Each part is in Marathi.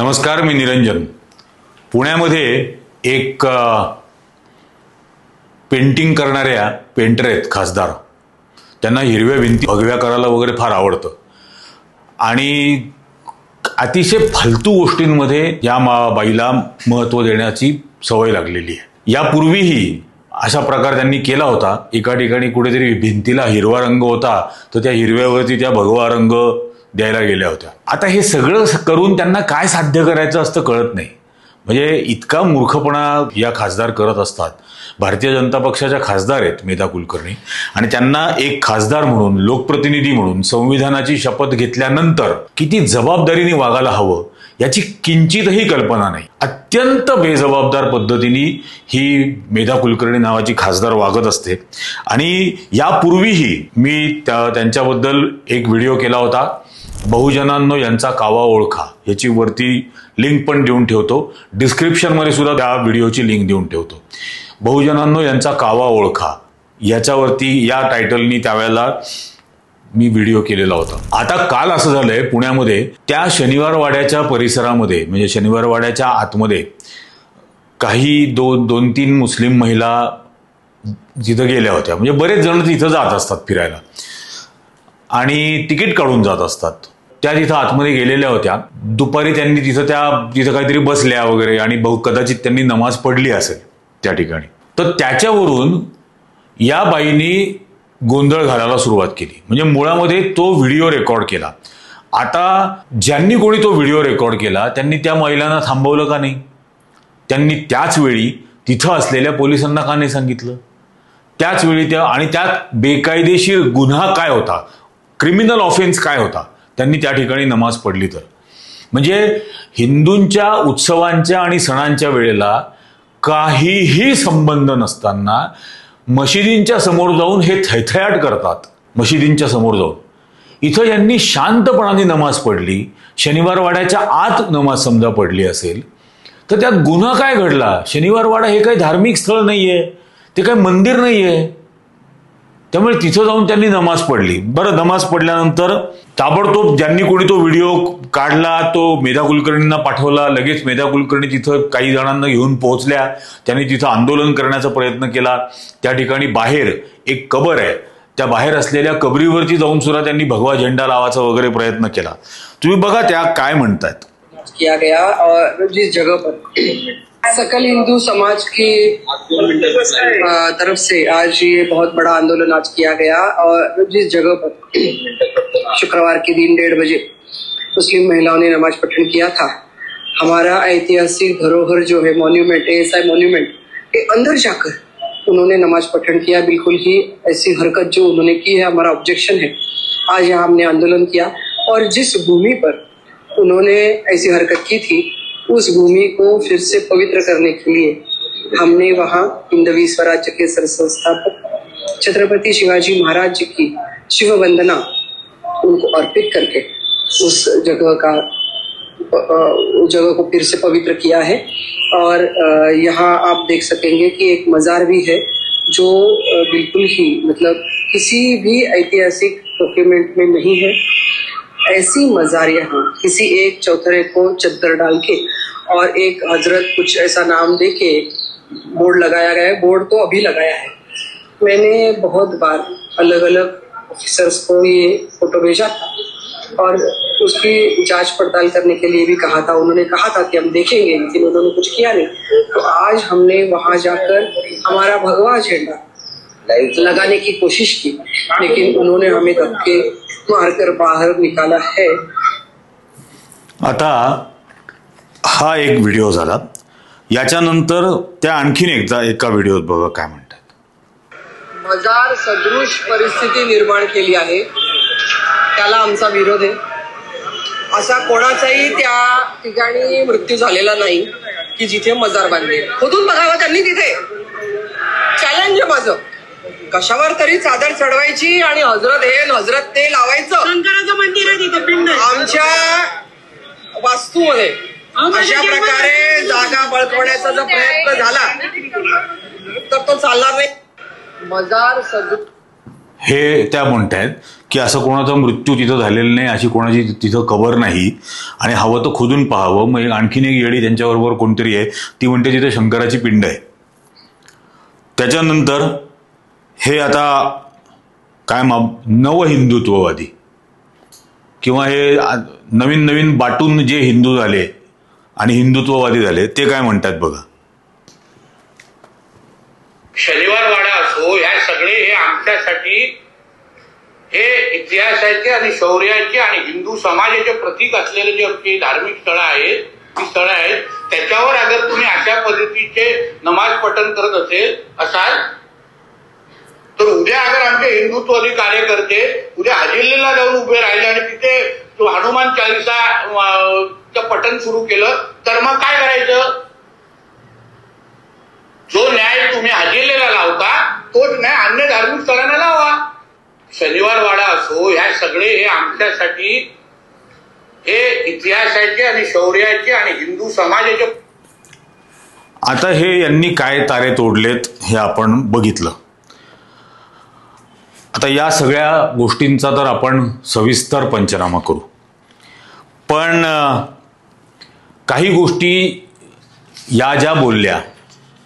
नमस्कार, मी निरंजन. पुण्यामध्ये एक पेंटिंग करणाऱ्या पेंटर आहेत खासदार. त्यांना हिरव्या भिंती भगव्या करायला वगैरे फार आवडतं आणि अतिशय फालतू गोष्टींमध्ये या बाईला महत्त्व देण्याची सवय लागलेली आहे. यापूर्वीही अशा प्रकार त्यांनी केला होता. एका ठिकाणी कुठेतरी भिंतीला हिरवा रंग होता तर त्या हिरव्यावरती त्या भगवा रंग द्यायला गेल्या होत्या. आता हे सगळं करून त्यांना काय साध्य करायचं असतं कळत नाही. म्हणजे इतका मूर्खपणा या खासदार करत असतात. भारतीय जनता पक्षाच्या खासदार आहेत मेधा कुलकर्णी, आणि त्यांना एक खासदार म्हणून, लोकप्रतिनिधी म्हणून संविधानाची शपथ घेतल्यानंतर किती जबाबदारीने वागायला हवं याची किंचितही कल्पना नाही. अत्यंत बेजबाबदार पद्धतीने ही मेधा कुलकर्णी नावाची खासदार वागत असते. आणि यापूर्वीही मी त्यांच्याबद्दल एक व्हिडिओ केला होता, बहुजनांनो यांचा कावा ओळखा. याची वरती लिंक पण देऊन ठेवतो, डिस्क्रिप्शनमध्ये सुद्धा त्या व्हिडिओची लिंक देऊन ठेवतो. बहुजनांनो यांचा कावा ओळखा याच्यावरती या टायटलनी त्यावेळेला मी व्हिडिओ केलेला होता. आता काल असं झालंय, पुण्यामध्ये त्या शनिवारवाड्याच्या परिसरामध्ये, म्हणजे शनिवारवाड्याच्या आतमध्ये काही दोन तीन मुस्लिम महिला तिथं गेल्या होत्या. म्हणजे बरेच जण तिथं जात असतात फिरायला आणि तिकीट काढून जात असतात. त्या तिथं आतमध्ये गेलेल्या होत्या. दुपारी त्यांनी तिथं काहीतरी बसल्या वगैरे आणि कदाचित त्यांनी नमाज पडली असेल त्या ठिकाणी. तर त्याच्यावरून या बाईनी गोंधळ घालायला सुरुवात केली. म्हणजे मुळामध्ये तो व्हिडिओ रेकॉर्ड केला. आता ज्यांनी कोणी तो व्हिडिओ रेकॉर्ड केला त्यांनी त्या महिलांना थांबवलं का नाही? त्यांनी त्याच वेळी तिथं असलेल्या पोलिसांना का नाही सांगितलं? त्याच वेळी आणि त्यात बेकायदेशीर गुन्हा काय होता, क्रिमिनल ऑफेन्स काय होता, त्यांनी त्या ठिकाणी नमाज पडली तर. म्हणजे हिंदूंच्या उत्सवांच्या आणि सणांच्या वेळेला काहीही संबंध नसताना मशिदींच्या समोर जाऊन हे थैथयाट करतात. मशिदींच्या समोर जाऊन इथं यांनी शांतपणाने नमाज पडली, शनिवारवाड्याच्या आत नमाज समजा पडली असेल तर त्यात गुन्हा काय घडला? शनिवारवाडा हे काही धार्मिक स्थळ नाहीये, ते काही मंदिर नाहीये. त्यामुळे तिथं जाऊन त्यांनी नमाज पडली. बरं, नमाज पडल्यानंतर ताबडतोब ज्यांनी कोणी तो व्हिडिओ काढला तो मेधा कुलकर्णींना पाठवला. लगेच मेधा कुलकर्णी तिथं काही जणांना घेऊन पोहोचल्या. त्यांनी तिथं आंदोलन करण्याचा प्रयत्न केला. त्या ठिकाणी बाहेर एक कबर आहे, त्या बाहेर असलेल्या कबरीवरती जाऊन सुद्धा त्यांनी भगवा झेंडा लावायचा वगैरे प्रयत्न केला. तुम्ही बघा त्या काय म्हणतात. किया गया और जिस जगह पर सकल हिंदू समाज की तरफ से आज ये बहुत बड़ा आंदोलन आज किया गया, और जिस जगह पर शुक्रवार के दिन 1:30 बजे मुस्लिम महिलाओं ने नमाज पठन किया था, हमारा ऐतिहासिक धरोहर जो है मॉन्यूमेंट, एएसआई मॉन्यूमेंट के अंदर जाकर उन्होंने नमाज पठन किया. बिल्कुल ही ऐसी हरकत जो उन्होंने की है, हमारा ऑब्जेक्शन है. आज यहाँ हमने आंदोलन किया और जिस भूमि पर उन्होंने ऐसी हरकत की थी उस भूमि को फिर से पवित्र करने के लिए हमने वहां हिंदवी स्वराज्य के सरसंस्थापक छत्रपति शिवाजी महाराज जी की शिव वंदना उनको अर्पित करके उस जगह को फिर से पवित्र किया है. और यहाँ आप देख सकेंगे कि एक मजार भी है जो बिल्कुल ही मतलब किसी भी ऐतिहासिक डॉक्यूमेंट में नहीं है. ऐसी मजार यहाँ किसी एक चौथरे को चद्दर डाल के और एक हजरत कुछ ऐसा नाम दे के बोर्ड लगाया गया है. बोर्ड तो अभी लगाया है. मैंने बहुत बार अलग अलग ऑफिसर्स को ये फोटो भेजा था और उसकी जांच पड़ताल करने के लिए भी कहा था. उन्होंने कहा था कि हम देखेंगे, लेकिन उन्होंने कुछ किया नहीं. तो आज हमने वहां जाकर हमारा भगवा झंडा लगाने की कोशिश की, लेकिन उन्होंने हमें धक्के मारकर बाहर निकाला है. आता हा एक व्हिडिओ झाला. याच्यानंतर त्या आणखीन एका व्हिडिओत बघा काय म्हणतात. मजार सदृश परिस्थिती निर्माण केली आहे, त्याला आमचा विरोध आहे. असा कोणाचाही त्या ठिकाणी मृत्यू झालेला नाही की जिथे मजार बांधली. खोदून बघावं त्यांनी तिथे. चॅलेंज आहे माझं. कशावर तरी चादर चढवायची आणि हजरत हे हजरत ते लावायचं. शंकराचं मंदिर आहे तिथे पिंड आमच्या वास्तूमध्ये. अशा प्रकारे जागा बळकवण्याचा जर प्रयत्न झाला तर तो चालणार नाही. मजार हे त्या म्हणतायत की असं कोणाचा मृत्यू तिथं झालेला नाही, अशी कोणाची तिथं कबर नाही, आणि हवं तर खोदून पाहावं. मग आणखीन एक येडी त्यांच्याबरोबर कोणतरी आहे, ती म्हणते तिथे शंकराची पिंड आहे. त्याच्यानंतर हे आता काय नवहिंदुत्ववादी किंवा हे नवीन नवीन बाटून जे हिंदू झाले आणि हिंदुत्ववादी झाले ते काय म्हणतात बघा. शनिवार वाडा असो, ह्या सगळे हे आमच्यासाठी हे इतिहासाचे आणि शौर्याचे आणि हिंदू समाजाचे प्रतीक असलेले जे आमची धार्मिक स्थळं आहेत, ती स्थळं आहेत, त्याच्यावर अगर तुम्ही अशा पद्धतीचे नमाज पठण करत असाल तर उद्या अगर आमचे हिंदुत्ववादी कार्यकर्ते उद्या हजेलीला जाऊन उभे राहिले आणि तिथे तो हनुमान चालिसा पठण सुरू केलं तर मग काय करायचं? जो न्याय तुम्ही हजेलीला लावता तोच न्याय अन्य धार्मिक स्थळांना लावा. शनिवार वाडा असो, ह्या सगळे हे आमच्यासाठी हे इतिहासाचे आणि शौर्याचे आणि हिंदू समाजाचे. आता हे यांनी काय तारे तोडलेत हे आपण बघितलं. आता या सगळ्या गोष्टींचा तर आपण सविस्तर पंचनामा करू, पण काही गोष्टी या ज्या बोलल्या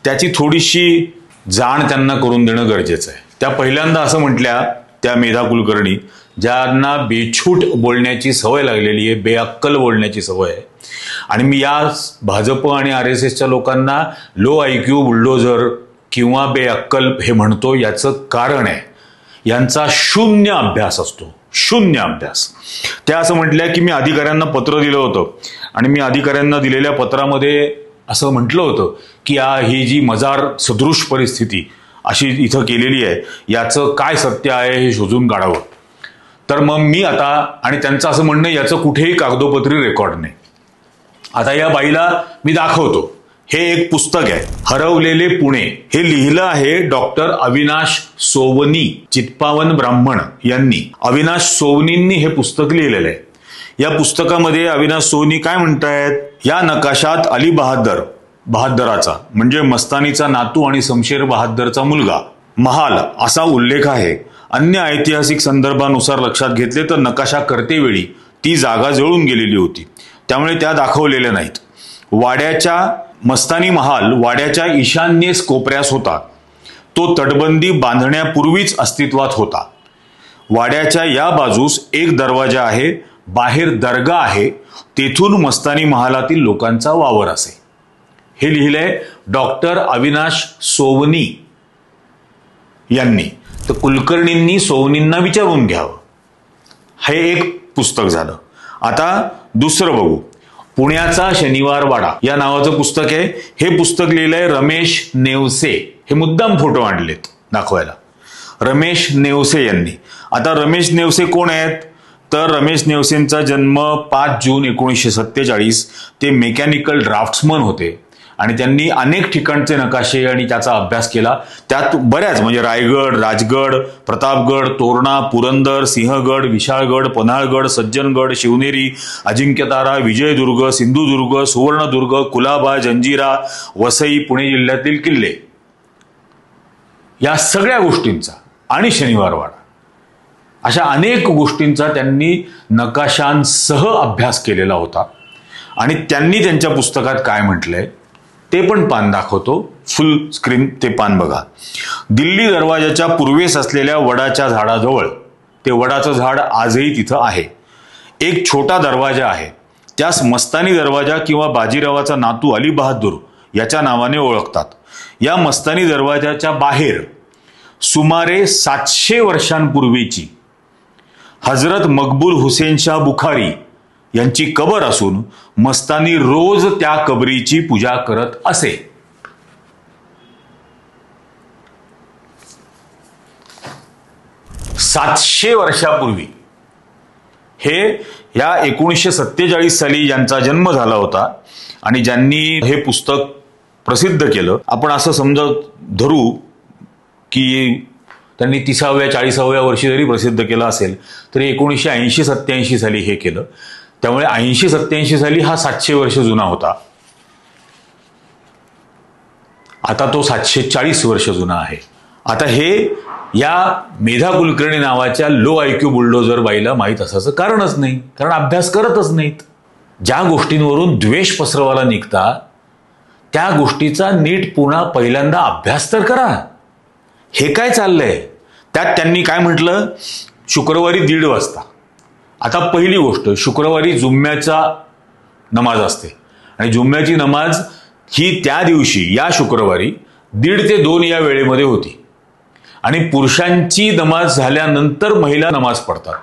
त्याची थोडीशी जाण त्यांना करून देणं गरजेचं आहे. त्या पहिल्यांदा असं म्हटल्या त्या मेधा कुलकर्णी, ज्यांना बेछूट बोलण्याची सवय लागलेली आहे, बेअक्कल बोलण्याची सवय आहे. आणि मी या भाजप आणि RSSच्या लोकांना लो IQ बुलडोझर किंवा बेअक्कल हे म्हणतो, याचं कारण आहे यांचा शून्य अभ्यास असतो, शून्य अभ्यास. त्या असं म्हटल्या की मी अधिकाऱ्यांना पत्र दिलं होतं आणि मी अधिकाऱ्यांना दिलेल्या पत्रामध्ये असं म्हटलं होतं की ही जी मजार सदृश परिस्थिती अशी इथं केलेली आहे याचं काय सत्य आहे हे शोधून काढावं. तर मग मी आता, आणि त्यांचं असं म्हणणं याचं कुठेही कागदोपत्री रेकॉर्ड नाही. आता या बाईला मी दाखवतो. हे एक पुस्तक आहे, हरवलेले पुणे. हे लिहिलं आहे डॉक्टर अविनाश सोवनी, चित्पावन ब्राह्मण यांनी. अविनाश सोवनींनी हे पुस्तक लिहिलेलं आहे. या पुस्तकामध्ये अविनाश सोवनी काय म्हणतायत, या नकाशात अली बहादराचा म्हणजे मस्तानीचा नातू आणि शमशेर बहादरचा मुलगा महाल असा उल्लेख आहे. अन्य ऐतिहासिक संदर्भानुसार लक्षात घेतले तर नकाशा करतेवेळी ती जागा जळून गेलेली होती, त्यामुळे त्या दाखवलेल्या नाहीत. मस्तानी महाल वाड्याच्या ईशान्येस कोपऱ्यास होता. तो तटबंदी बांधण्यापूर्वीच अस्तित्वात होता. वाड्याच्या या बाजूस एक दरवाजा आहे, बाहेर दर्गा आहे, तेथून मस्तानी महालातील लोकांचा वावर असे. हे लिहिलंय डॉक्टर अविनाश सोवनी यांनी. तर कुलकर्णींनी सोवनींना विचारून घ्यावं. हे एक पुस्तक झालं. आता दुसरं बघू. पुण्याचा शनिवार वाडा या नावाचं पुस्तक आहे. हे पुस्तक लिहिलंय रमेश नेवसे. हे मुद्दाम फोटो आणलेत दाखवायला, रमेश नेवसे यांनी. आता रमेश नेवसे कोण आहेत, तर रमेश नेवसेंचा जन्म 5 जून 1947. ते मेकॅनिकल ड्राफ्ट्समन होते आणि त्यांनी अनेक ठिकाणचे नकाशे आणि त्याचा अभ्यास केला. त्यात बऱ्याच म्हणजे रायगड, राजगड, प्रतापगड, तोरणा, पुरंदर, सिंहगड, विशाळगड, पन्हाळगड, सज्जनगड, शिवनेरी, अजिंक्यतारा, विजयदुर्ग, सिंधुदुर्ग, सुवर्णदुर्ग, कुलाबा, जंजिरा, वसई, पुणे जिल्ह्यातील किल्ले या सगळ्या गोष्टींचा आणि शनिवारवाडा अशा अनेक गोष्टींचा त्यांनी नकाशांसह अभ्यास केलेला होता. आणि त्यांनी त्यांच्या पुस्तकात काय म्हटलंय ते पण पान दाखवतो, फुल स्क्रीन ते पान बघा. दिल्ली दरवाजाच्या पूर्वेस असलेल्या वडाच्या झाडाजवळ, ते वडाचं झाड आजही तिथं आहे, एक छोटा दरवाजा आहे. त्यास मस्तानी दरवाजा किंवा बाजीरावाचा नातू अली बहादूर याच्या नावाने ओळखतात. या मस्तानी दरवाजाच्या बाहेर सुमारे 700 वर्षांपूर्वीची हजरत मकबूल हुसेन शाह बुखारी यांची कबर असून मस्तानी रोज त्या कबरीची पूजा करत असे. सातशे वर्षापूर्वी हे या 1947 साली ज्यांचा जन्म झाला होता आणि ज्यांनी हे पुस्तक प्रसिद्ध केलं, आपण असं समजत धरू की त्यांनी 30व्या 40व्या वर्षी जरी प्रसिद्ध केलं असेल तरी 1980-87 साली हे केलं. त्यामुळे 80-87 साली हा 700 वर्ष जुना होता. आता तो 740 वर्ष जुना आहे. आता हे या मेधा कुलकर्णी नावाच्या लो IQ बुलडोजर बाईला माहीत असायचं कारणच नाही, कारण अभ्यास करतच नाहीत. ज्या गोष्टींवरून द्वेष पसरवायला निघता त्या गोष्टीचा नीट पुन्हा पहिल्यांदा अभ्यास तर करा. हे काय चाललंय? त्यात त्यांनी काय म्हटलं, शुक्रवारी 1:30 वाजता. आता पहिली गोष्ट, शुक्रवारी जुम्म्याचा नमाज असते आणि जुम्म्याची नमाज ही त्या दिवशी या शुक्रवारी 1:30 ते 2 या वेळेमध्ये होती आणि पुरुषांची नमाज झाल्यानंतर महिला नमाज पडतात.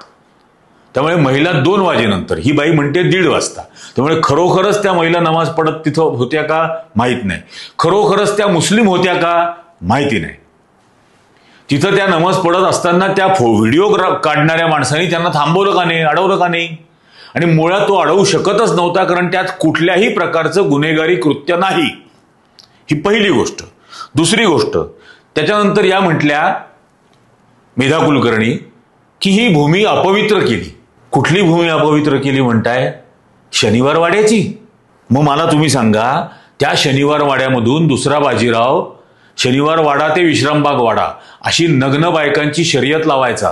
त्यामुळे महिला 2 वाजेनंतर, ही बाई म्हणते 1:30 वाजता. त्यामुळे खरोखरच त्या महिला नमाज पडत तिथं होत्या का माहीत नाही, खरोखरच त्या मुस्लिम होत्या का माहिती नाही. तिथं त्या नमाज पडत असताना त्या व्हिडिओ काढणाऱ्या माणसांनी त्यांना थांबवलं का नाही, अडवलं का नाही? आणि मुळात तो अडवू शकतच नव्हता, कारण त्यात कुठल्याही प्रकारचं गुन्हेगारी कृत्य नाही. ही पहिली गोष्ट. दुसरी गोष्ट, त्याच्यानंतर या म्हटल्या मेधा कुलकर्णी की ही भूमी अपवित्र केली. कुठली भूमी अपवित्र केली म्हणताय? शनिवार वाड्याची. मग मला तुम्ही सांगा, त्या शनिवार वाड्यामधून दुसरा बाजीराव शनिवार वाडा ते विश्रामबाग वाडा अशी नग्न बायकांची शर्यत लावायचा.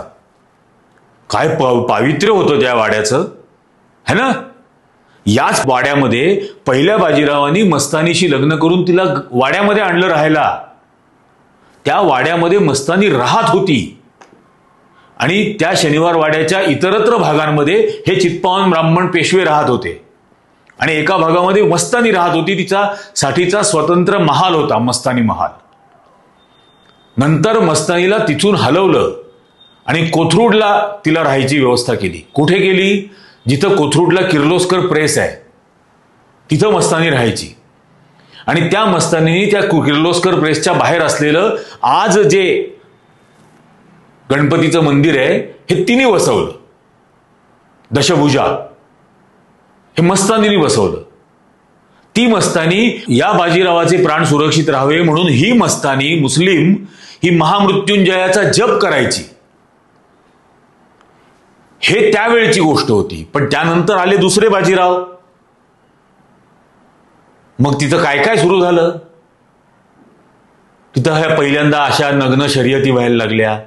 काय पावित्र्य होतं त्या वाड्याचं, है ना? याच वाड्यामध्ये पहिल्या बाजीरावांनी मस्तानीशी लग्न करून तिला वाड्यामध्ये आणलं राहायला. त्या वाड्यामध्ये मस्तानी राहत होती आणि त्या शनिवार वाड्याच्या इतरत्र भागांमध्ये हे चित्पावन ब्राह्मण पेशवे राहत होते आणि एका भागामध्ये मस्तानी राहत होती. तिचा साठीचा स्वतंत्र महाल होता, मस्तानी महाल. नंतर मस्तानीला तिथून हलवलं आणि कोथरूडला तिला राहायची व्यवस्था केली. कुठे केली? जिथं कोथरूडला किर्लोस्कर प्रेस आहे तिथं मस्तानी राहायची. आणि त्या मस्तानीने त्या किर्लोस्कर प्रेसच्या बाहेर असलेलं आज जे गणपतीचं मंदिर आहे हे तिने बसवलं. दशभुजा हे मस्तानीने बसवलं. ती मस्तानी या बाजीरावाचे प्राण सुरक्षित राहावे म्हणून ही मस्तानी मुस्लिम ही महामृत्युंजयाचा जप करायची. हे त्यावेळची गोष्ट होती. पण त्यानंतर आले दुसरे बाजीराव. मग तिथं काय काय सुरू झालं? तिथं ह्या पहिल्यांदा अशा नग्न शर्यती व्हायला लागल्या.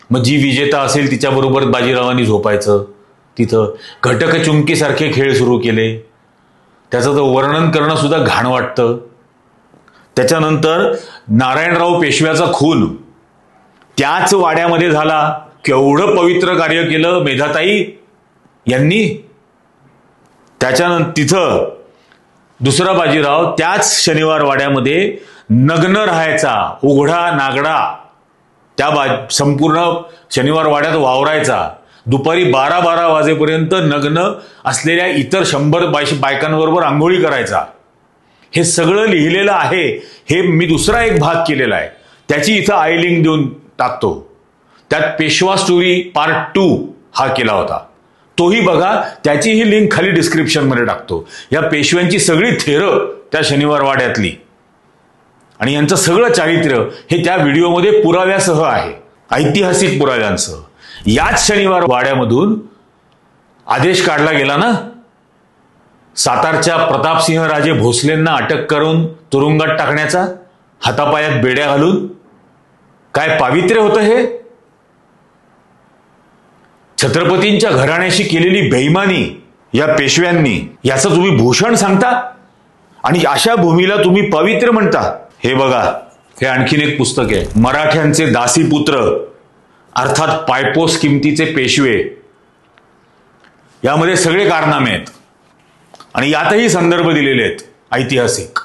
मग जी विजेता असेल तिच्याबरोबर बाजीरावांनी झोपायचं. तिथं घटकचुंकीसारखे खेळ सुरू केले. त्याचं वर्णन करणं सुद्धा घाण वाटतं. त्याच्यानंतर नारायणराव पेशव्याचा खून त्याच वाड्यामध्ये झाला. केवढं पवित्र कार्य केलं मेधाताई यांनी. त्याच्यानंतर तिथं दुसरा बाजीराव त्याच शनिवार वाड्यामध्ये नग्न राहायचा, उघडा नागडा त्या संपूर्ण शनिवार वाड्यात वावरायचा. दुपारी 12-12 वाजेपर्यंत नग्न असलेल्या इतर 100 बायकांबरोबर आंघोळी करायचा. हे सगळं लिहिलेलं आहे. हे मी दुसरा एक भाग केलेला आहे, त्याची इथं आय लिंक देऊन टाकतो. त्यात पेशवा स्टोरी पार्ट 2 हा केला होता, तोही बघा. त्याचीही लिंक खाली डिस्क्रिप्शन मध्ये टाकतो. या पेशव्यांची सगळी थेरं त्या शनिवार वाड्यातली आणि यांचं सगळं चारित्र्य हे त्या व्हिडिओमध्ये पुराव्यासह आहे, ऐतिहासिक पुराव्यांसह. याच शनिवार वाड्यामधून आदेश काढला गेला ना, सातारच्या प्रतापसिंह राजे भोसलेंना अटक करून तुरुंगात टाकण्याचा, हातापायात बेड्या घालून. काय पावित्र्य होतं हे? छत्रपतींच्या घराण्याशी केलेली बेईमानी या पेशव्यांनी, याचं तुम्ही भूषण सांगता आणि अशा भूमीला तुम्ही पवित्र म्हणता. हे बघा, हे आणखीन एक पुस्तक आहे, मराठ्यांचे दासीपुत्र अर्थात पायपोस किमतीचे पेशवे. यामध्ये सगळे कारनामे आहेत आणि यातही संदर्भ दिलेले आहेत ऐतिहासिक.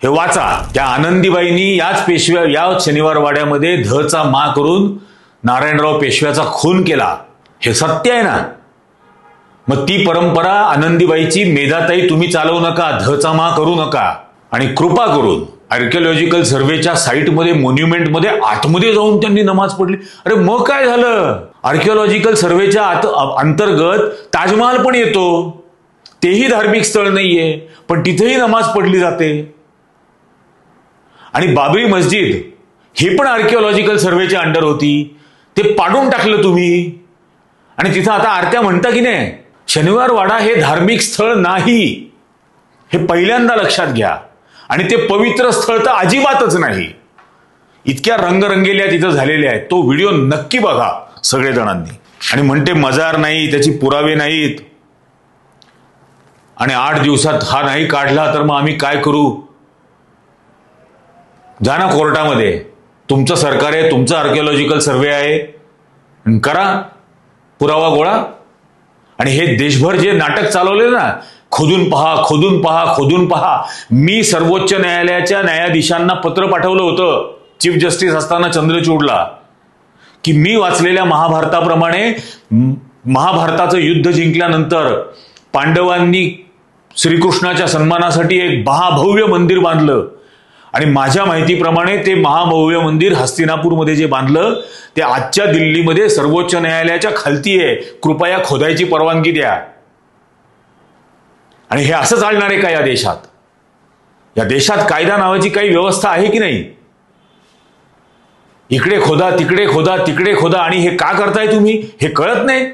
हे वाचा. त्या आनंदीबाईंनी याच पेशव्या या शनिवार वाड्यामध्ये धचा मा करून नारायणराव पेशव्याचा खून केला. हे सत्य आहे ना? मग ती परंपरा आनंदीबाईची मेधाताई तुम्ही चालवू नका, धचा मा करू नका. आणि कृपा करून आर्किओलॉजिकल सर्व्हेच्या साईटमध्ये मॉन्युमेंटमध्ये आतमध्ये जाऊन त्यांनी नमाज पडली. अरे मग काय झालं? आर्किओलॉजिकल सर्व्हेच्या अंतर्गत ताजमहाल पण येतो, तेही धार्मिक स्थळ नाहीये, पण तिथेही नमाज पडली जाते. आणि बाबरी मस्जिद ही पण आर्किओलॉजिकल सर्व्हेच्या अंडर होती, ते पाडून टाकलं तुम्ही आणि तिथं आता आरत्या म्हणता की नाही. शनिवार वाडा हे धार्मिक स्थळ नाही, हे पहिल्यांदा लक्षात घ्या. आणि ते पवित्र स्थळ तर अजिबातच नाही. इतक्या रंगरंगेल्या तिथं झालेल्या आहेत. तो व्हिडिओ नक्की बघा सगळेजणांनी. आणि म्हणते मजार नाही, त्याची पुरावे नाहीत, आणि 8 दिवसात हा नाही काढला तर मग आम्ही काय करू. जा ना कोर्टामध्ये, तुमचं सरकार आहे, तुमचं आर्किओलॉजिकल सर्वे आहे, करा पुरावा गोळा. आणि हे देशभर जे नाटक चालवले ना, खोदून पहा, खोदून पहा, खोदून पहा. मी सर्वोच्च न्यायालयाच्या न्यायाधीशांना पत्र पाठवलं होतं चीफ जस्टिस असताना चंद्रचूडला, की मी वाचलेल्या महाभारताप्रमाणे महाभारताचं युद्ध जिंकल्यानंतर पांडवांनी श्रीकृष्णाच्या सन्मानासाठी एक महाभव्य मंदिर बांधलं, आणि माझ्या माहितीप्रमाणे ते महाभव्य मंदिर हस्तिनापूरमध्ये जे बांधलं ते आजच्या दिल्लीमध्ये सर्वोच्च न्यायालयाच्या खालती आहे. कृपया खोदायची परवानगी द्या. आणि हे असं चालणार आहे का या देशात? या देशात कायदा नावाची काही व्यवस्था आहे की नाही? इकडे खोदा, तिकडे खोदा, तिकडे खोदा. आणि हे का करताय तुम्ही हे कळत नाही.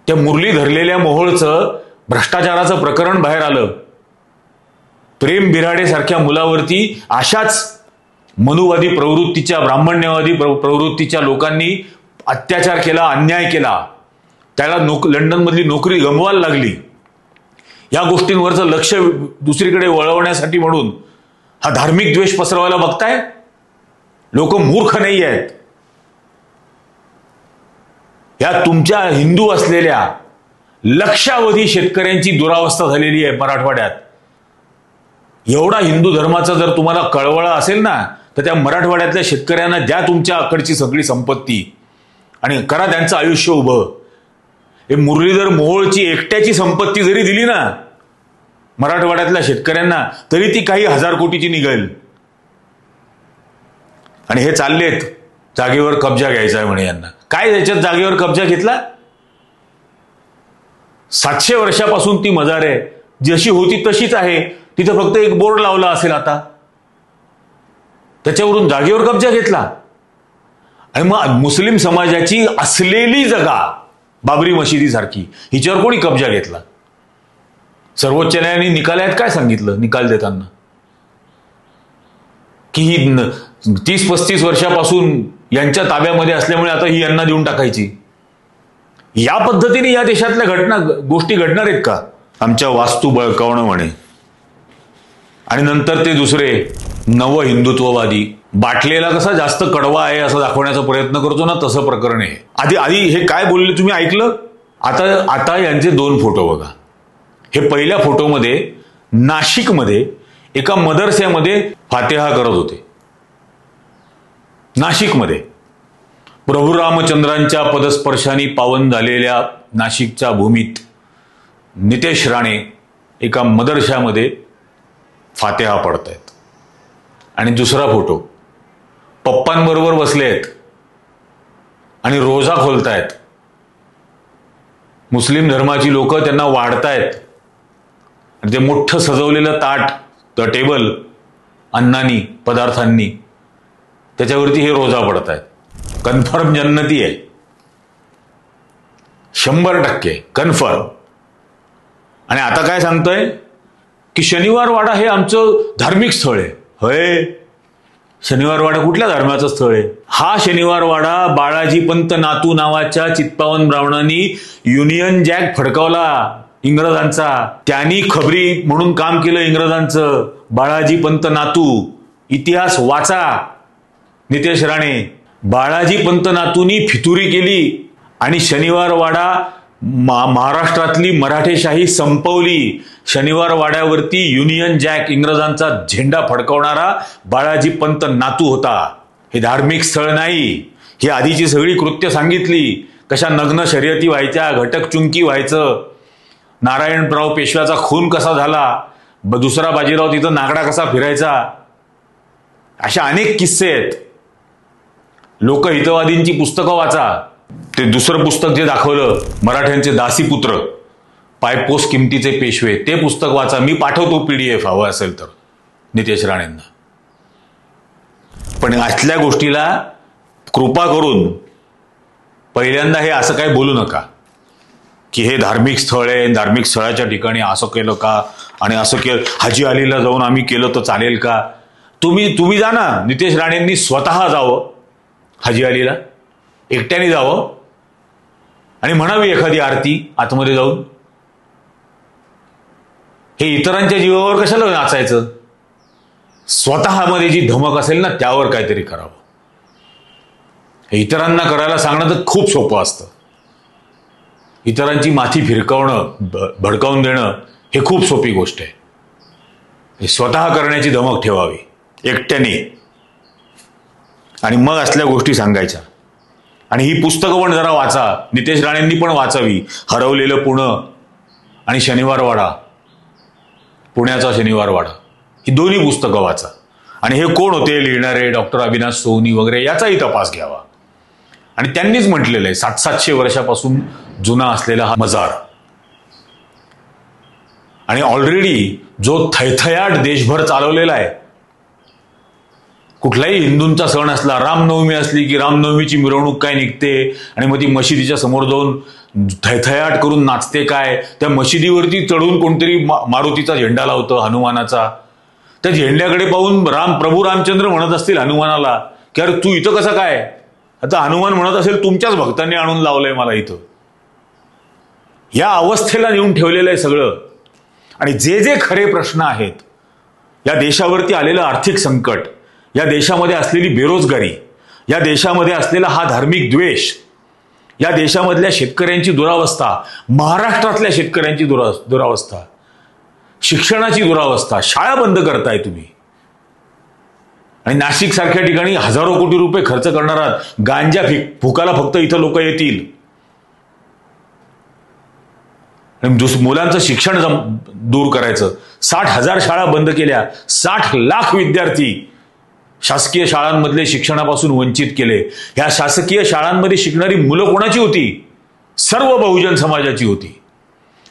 त्या मुरली धरलेल्या मोहोळचं भ्रष्टाचाराचं प्रकरण बाहेर आलं. प्रेम बिराडे सारख्या मुलावरती अशाच मनुवादी प्रवृत्तीच्या, ब्राह्मण्यवादी प्रवृत्तीच्या लोकांनी अत्याचार केला, अन्याय केला. त्याला लंडनमधली नोकरी गमवायला लागली. या गोष्टींवरचं लक्ष दुसरीकडे वळवण्यासाठी म्हणून हा धार्मिक द्वेष पसरवायला बघताय. लोक मूर्ख नाही आहेत. या तुमच्या हिंदू असलेल्या लक्षावधी शेतकऱ्यांची दुरावस्था झालेली आहे मराठवाड्यात. एवढा हिंदू धर्माचा जर तुम्हाला कळवळा असेल ना, तर त्या मराठवाड्यातल्या शेतकऱ्यांना द्या तुमच्याकडची सगळी संपत्ती आणि करा त्यांचं आयुष्य उभं. हे मुरलीधर मोहोळची एकट्याची संपत्ती जरी दिली ना मराठवाड्यातल्या शेतकऱ्यांना, तरी ती काही 1000 कोटीची निघेल. आणि हे चाललेत जागेवर कब्जा घ्यायचा आहे म्हणे यांना. काय त्याच्यात जागेवर कब्जा घेतला? 700 वर्षापासून ती मजार आहे, जशी होती तशीच आहे. तिथं फक्त एक बोर्ड लावला असेल आता, त्याच्यावरून जागेवर कब्जा घेतला. आणि मग मुस्लिम समाजाची असलेली जागा बाबरी मशिदीसारखी, हिच्यावर कोणी कब्जा घेतला? सर्वोच्च न्यायालयाने निकालात काय सांगितलं निकाल देताना? की ही 30-35 वर्षापासून यांच्या ताब्यामध्ये असल्यामुळे आता ही यांना देऊन टाकायची. या पद्धतीने या देशातल्या गोष्टी घडणार आहेत का? आमच्या वास्तू बळकावणं म्हणे. आणि नंतर ते दुसरे नव हिंदुत्ववादी बाटलेला कसा जास्त कडवा आहे असं दाखवण्याचा प्रयत्न करतो ना, तसं प्रकरण आहे. आधी हे काय बोलले तुम्ही ऐकलं? आता यांचे 2 फोटो बघा. हे पहिल्या फोटोमध्ये नाशिकमध्ये एका मदरस्यामध्ये फातेहा करत होते. नाशिकमध्ये प्रभू रामचंद्रांच्या पदस्पर्शाने पावन झालेल्या नाशिकच्या भूमीत नितेश राणे एका मदरशामध्ये फातेहा पडतायत. आणि दुसरा फोटो पप्पांबरोबर बसले आहेत आणि रोजा खोलतायत. मुस्लिम धर्माची लोक त्यांना वाढतायत. आणि ते मोठं सजवलेलं ताट, टेबल अन्नानी पदार्थांनी, त्याच्यावरती हे रोजा पडतायत. कन्फर्म जन्नती आहे, 100% कन्फर्म. आणि आता काय सांगतोय की शनिवार वाडा हे आमचं धार्मिक स्थळ आहे. होय, शनिवार वाडा कुठल्या धर्माचं स्थळ आहे? हा शनिवार वाडा बाळाजी पंत नातू नावाच्या चित्पावन ब्राह्मणांनी युनियन जॅक फडकावला इंग्रजांचा. त्यांनी खबरी म्हणून काम केलं इंग्रजांचं. बाळाजी पंत नातू, इतिहास वाचा. नितेश राणे, बाळाजी पंत नातूंनी फितुरी केली आणि शनिवार वाडा महाराष्ट्रातली मराठेशाही संपवली. शनिवार वाड्यावरती युनियन जॅक इंग्रजांचा झेंडा फडकवणारा बाळाजी पंत नातू होता. हे धार्मिक स्थळ नाही. ही आधीची सगळी कृत्य सांगितली. कशा नग्न शर्यती व्हायच्या, घटक चुंकी व्हायचं, नारायणराव पेशव्याचा खून कसा झाला, दुसरा बाजीराव तिथं नागडा कसा फिरायचा, अशा अनेक किस्से आहेत. लोकहितवादींची पुस्तकं वाचा. ते दुसरं पुस्तक जे दाखवलं मराठ्यांचे दासीपुत्र, पायपोस किमतीचे पेशवे, ते पुस्तक वाचा. मी पाठवतो PDF हवं असेल तर नितेश राणेंना. पण असल्या गोष्टीला कृपा करून पहिल्यांदा हे असं काही बोलू नका की हे धार्मिक स्थळ आहे, धार्मिक स्थळाच्या ठिकाणी असं केलं का, आणि असं केलं हाजी अलीला जाऊन आम्ही केलं तर चालेल का? तुम्ही जा ना, नितेश राणेंनी स्वतः जावं हाजी अलीला, एकट्याने जावं आणि म्हणावी एखादी आरती आतमध्ये जाऊन. हे इतरांच्या जीवावर कशाला नाचायचं? स्वतःमध्ये जी धमक असेल ना त्यावर काहीतरी करावं. हे इतरांना करायला सांगणं तर खूप सोपं असतं. इतरांची माथी फिरकावणं, भडकावून देणं हे खूप सोपी गोष्ट आहे. हे स्वतः करण्याची धमक ठेवावी एकट्याने आणि मग असल्या गोष्टी सांगायच्या. आणि ही पुस्तकं पण जरा वाचा, नितेश राणेंनी पण वाचावी. हरवलेलं पुणं आणि शनिवारवाडा, पुण्याचा शनिवारवाडा, ही दोन्ही पुस्तकं वाचा. आणि हे कोण होते लिहिणारे, डॉक्टर अविनाश सोहनी वगैरे, याचाही तपास घ्यावा. आणि त्यांनीच म्हटलेलं आहे 700-700 वर्षापासून जुना असलेला हा मजार. आणि ऑलरेडी जो थैथयाट देशभर चालवलेला आहे, कुठलाही हिंदूंचा सण असला, रामनवमी असली की रामनवमीची मिरवणूक काय निघते आणि मग ती मशिदीच्या समोर जाऊन थैथयाट करून नाचते काय. त्या मशिदीवरती चढून कोणतरी मारुतीचा झेंडा लावतं, हनुमानाचा. त्या झेंड्याकडे पाहून प्रभू रामचंद्र म्हणत असतील हनुमानाला की अरे तू इथं कसं काय. आता हनुमान म्हणत असेल तुमच्याच भक्तांनी आणून लावलंय मला इथं. या अवस्थेला नेऊन ठेवलेलं आहे सगळं. आणि जे जे खरे प्रश्न आहेत, या देशावरती आलेलं आर्थिक संकट, या देशामध्ये असलेली बेरोजगारी, या देशामध्ये असलेला हा धार्मिक द्वेष, या देशामधल्या शेतकऱ्यांची दुरावस्था, महाराष्ट्रातल्या शेतकऱ्यांची दुरावस्था, शिक्षणाची दुरावस्था, शाळा बंद करताय तुम्ही. आणि नाशिक सारख्या ठिकाणी हजारो कोटी रुपये खर्च करणार आहात गांजा फुकाला. फक्त इथं लोक येतील. मुलांचं शिक्षण दूर करायचं. 60,000 शाळा बंद केल्या. 60 लाख विद्यार्थी शासकीय शाळांमधले शिक्षणापासून वंचित केले. ह्या शासकीय शाळांमध्ये शिकणारी मुलं कोणाची होती? सर्व बहुजन समाजाची होती.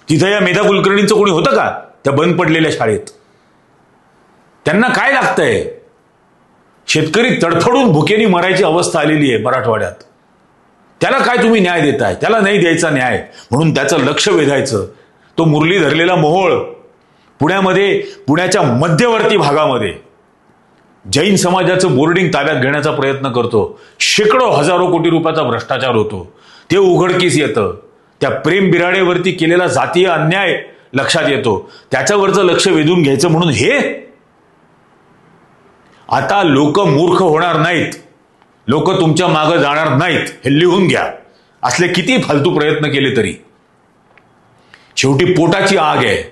तिथं या मेधा कुलकर्णींचं कोणी होतं का त्या बंद पडलेल्या शाळेत? त्यांना काय लागतंय? शेतकरी तडफडून भुकेनी मरायची अवस्था आलेली आहे मराठवाड्यात. त्याला काय तुम्ही न्याय देताय? त्याला नाही द्यायचा न्याय, म्हणून त्याचं लक्ष वेधायचं. तो मुरली धरलेला मोहोळ पुण्याच्या मध्यवर्ती भागामध्ये जैन समाजाचं बोर्डिंग ताब्यात घेण्याचा प्रयत्न करतो. शेकडो हजारो कोटी रुपयाचा भ्रष्टाचार होतो. ते उघडकीस येतं. त्या प्रेम बिराडेवरती केलेला जातीय अन्याय लक्षात येतो. त्याच्यावरचं लक्ष वेधून घ्यायचं म्हणून हे. आता लोक मूर्ख होणार नाहीत, लोक तुमच्या मागं जाणार नाहीत, हे लिहून घ्या. असले किती फालतू प्रयत्न केले तरी शेवटी पोटाची आग आहे,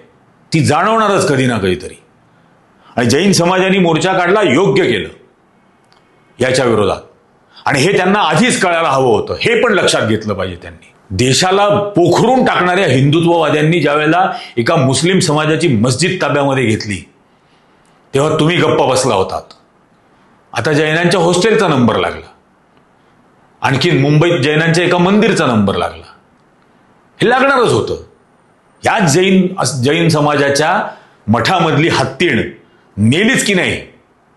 ती जाणवणारच कधी ना कधीतरी. आणि जैन समाजाने मोर्चा काढला, योग्य केलं याच्या विरोधात. आणि हे त्यांना आधीच कळायला हवं होतं. हे पण लक्षात घेतलं पाहिजे त्यांनी. देशाला पोखरून टाकणाऱ्या हिंदुत्ववाद्यांनी ज्यावेळेला एका मुस्लिम समाजाची मस्जिद ताब्यामध्ये घेतली तेव्हा तुम्ही गप्प बसला होतात. आता जैनांच्या हॉस्टेलचा नंबर लागला. आणखी मुंबईत जैनांच्या एका मंदिरचा नंबर लागला. हे लागणारच होतं. याच जैन समाजाच्या मठामधली हत्तीण नेलीच की नाही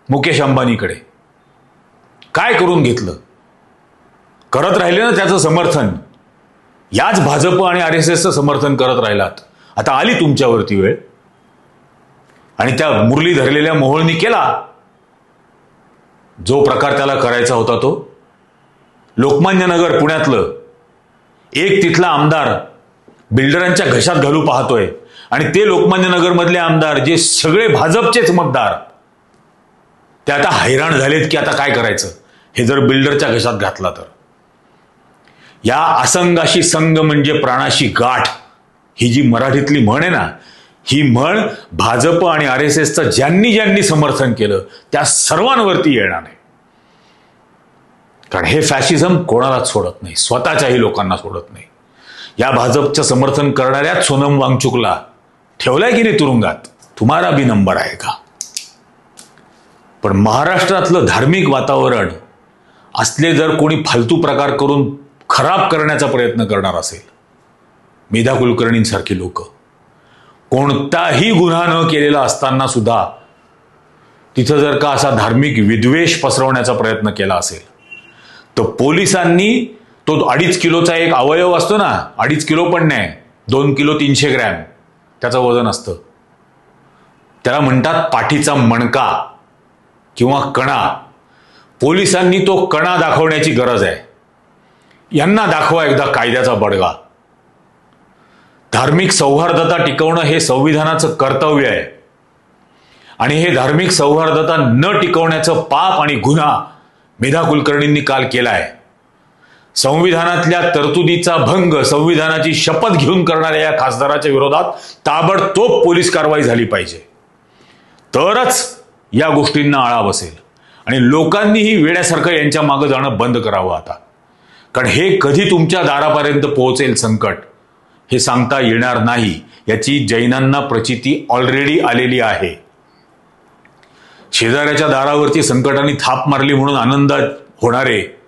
मुकेश अंबानीकडे. काय करून घेतलं? करत राहिले ना त्याचं समर्थन. याच भाजप आणि RSSचं समर्थन करत राहिलात. आता आली तुमच्यावरती वेळ. आणि त्या मुरली धरलेल्या मोहोळनी केला जो प्रकार त्याला करायचा होता तो. लोकमान्य नगर पुण्यातलं एक तिथला आमदार बिल्डरांच्या घशात घालू पाहतोय. आणि ते लोकमान्य नगर मधले आमदार जे सगळे भाजपचेच मतदार, ते आता हैराण झालेत की आता काय करायचं हे जर बिल्डरच्या घशात घातला तर. या असंगाशी संग म्हणजे प्राणाशी गाठ, ही जी मराठीतली म्हण आहे ना, ही म्हण भाजप आणि RSSचं ज्यांनी ज्यांनी समर्थन केलं त्या सर्वांवरती येणार नाही. कारण हे फॅशिझम कोणालाच सोडत नाही, स्वतःच्याही लोकांना सोडत नाही. या भाजपचं समर्थन करणाऱ्याच सोनम वांगचुकला ठेवलाय की नाही तुरुंगात? तुम्हाला भी नंबर आहे का? पण महाराष्ट्रातलं धार्मिक वातावरण असले जर कोणी फालतू प्रकार करून खराब करण्याचा प्रयत्न करणार असेल, मेधा कुलकर्णींसारखी लोक, कोणताही गुन्हा न केलेला असताना सुद्धा तिथं जर का असा धार्मिक विद्वेष पसरवण्याचा प्रयत्न केला असेल तर पोलिसांनी तो 2.5 किलोचा एक अवयव असतो ना, 2.5 किलो पण नाही, 2 किलो 300 ग्रॅम त्याचं वजन असतं. त्याला म्हणतात पाठीचा मणका. किंवा कणा, पोलिसांनी तो कणा दाखवण्याची गरज आहे. यांना दाखवा एकदा कायद्याचा बडगा. धार्मिक सौहार्दता टिकवणं हे संविधानाचं कर्तव्य आहे आणि हे धार्मिक सौहार्दता न टिकवण्याचं पाप आणि गुन्हा मेधा कुलकर्णींनी काल केला आहे. संविधानातल्या तरतुदीचा भंग संविधानाची शपथ घेऊन करणाऱ्या या खासदाराच्या विरोधात ताबडतोब पोलीस कारवाई झाली पाहिजे. तरच या गोष्टींना आळा बसेल आणि लोकांनीही वेड्यासारखं यांच्या मागे जाणं बंद करावं आता. कारण हे कधी तुमच्या दारापर्यंत पोहोचेल संकट हे सांगता येणार नाही, याची जैनांना प्रचिती ऑलरेडी आलेली आहे. शेजाऱ्याच्या दारावरची संकटाने थाप मारली म्हणून आनंदात होणारे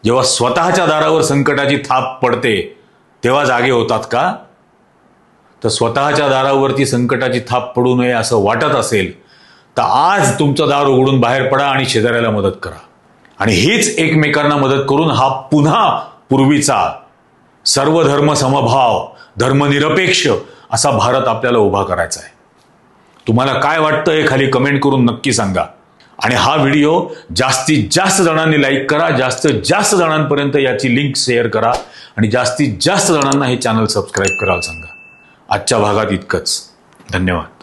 जेव्हा स्वतःच्या दारावर संकटाची थाप पडते तेव्हा जागे होतात का? तर स्वतःच्या दारावरती संकटाची थाप पडू नये असं वाटत असेल तर आज तुमचं दार उघडून बाहेर पडा आणि शेजाऱ्याला मदत करा. आणि हीच एकमेकांना मदत करून हा पुन्हा पूर्वीचा सर्वधर्म समभाव, धर्मनिरपेक्ष असा भारत आपल्याला उभा करायचा आहे. तुम्हाला काय वाटतं हे खाली कमेंट करून नक्की सांगा. आणि हा व्हिडिओ जास्तीत जास्त जणांनी लाईक करा, जास्तीत जास्त जणांपर्यंत याची लिंक शेअर करा आणि जास्तीत जास्त जणांना हे चॅनल सबस्क्राईब करायला सांगा. आजच्या भागात इतकंच. धन्यवाद.